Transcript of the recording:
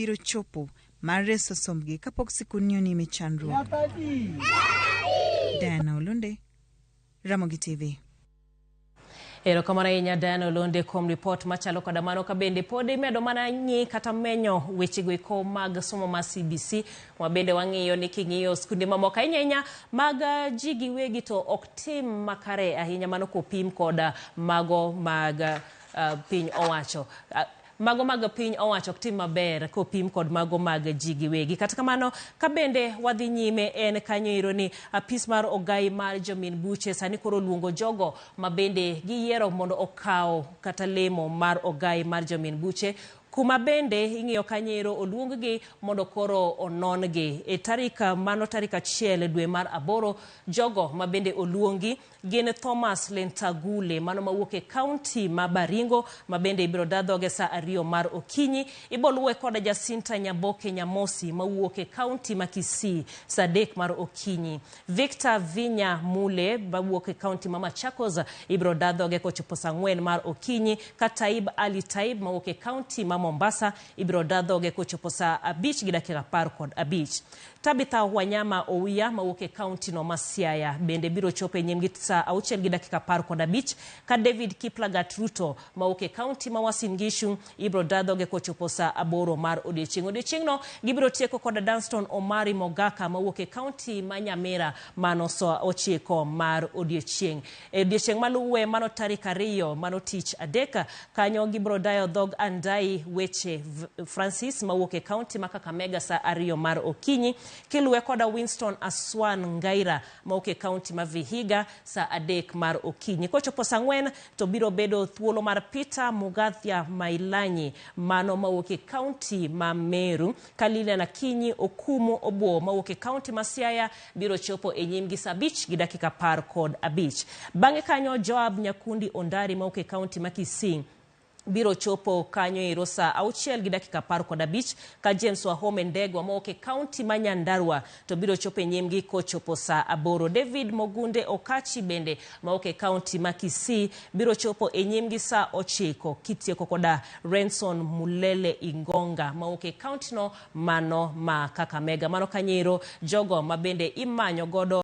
biro chopo mar reso sombgi kapok sikuni onime chandruok. Diana Olunde, Ramogi TV. Ero kamano ahinya Diana Olunde kuom report machalo koda mano ka bende pod imedo mana ng'i kata menyo wechego eko mag somo ma CBC ma bende wang'iyo ni king'iyo skunde mamoko ahinya mag ji giwegi to ok tim makare ahinya mano kopim koda mago mag piny owacho. Mago mag piny owacho ok tim maber kopim kod mago mag ji giwegi. Kata kamano ka bende wadhi nyime en kanyo iro ni apis mar ogai mar jomin buche sani koro luongo jogo ma bende giyiero mondo okaw kata lemo mar ogai mar jomin buche, kuma bende ing'iyo kanyero oluonggi mondo koro onongi e tarika 1 dwe mar 8. Jogo ma bende oluongi gin Thomas Lentagule mano mawuok e kaunti ma Baringo ma bende ibiro dadhoge sa 2 mar okinyi. Iboluwe koda Jacinta Nyaboke Nyamosi mawuok e kaunti ma Kisii sa 3 mar okinyi. Victor Vinya Mule mawuok e kaunti ma Machakos ibiro dadhoge kochopo sa 4 mar okinyi. Kataib Ali Taib mawuok e kaunti ma Mombasa ibiro dadhoge kochopo sa 5:15. Tabitha Wanyama Owia mawuok e kaunti no ma Siaya bende biro chopo e nyimgi sa 6:15 ka David Kiplagat Ruto mawuok e kaunti ma Uasin Gishu ibiro dadhoge kochopo sa 8 mar odiechieng'. Odiechieng'no gibiro tieko koda Dunston Omari Mogaka mawuok e kaunti ma Nyamira mano sa 9 mar odiechieng'. E odiechieng' maluwe mano tarik 2 mano tich adek kanyo gibiro dayo dhog Andai Weche Francis mawuok e kaunti ma Kakamega sa 2 mar okinyi, kiluwe koda Winston Aswan Ngaira mawuok e kaunti ma Vihiga sa 3 mar okinyi. Kochopo sa 4 to biro bedo thuolo mar Peter Mugathia Mailanyi mano mawuok e kaunti ma Meru, Kalile na Kinyi Okumu Obo mawuok e kaunti ma Siaya biro chopo e nyimgi sa 5:15. Bang'e kanyo Joab Nyakundi Ondari mawuok e kaunti ma Kisii biro chopo kanyo iro sa 6:15 ka James Wahome Ndegwa mawuok e kaunti ma Nyandarua to biro chopo e nyimgi kochopo sa 8. David Mogunde Okachi bende mawuok e kaunti ma Kisii biro chopo e nyimgi sa 9 kitieko koda Renson Mulele Ingonga mawuok e kaunti no mano ma Kakamega. Mano kanyero jogo ma bende imanyo godo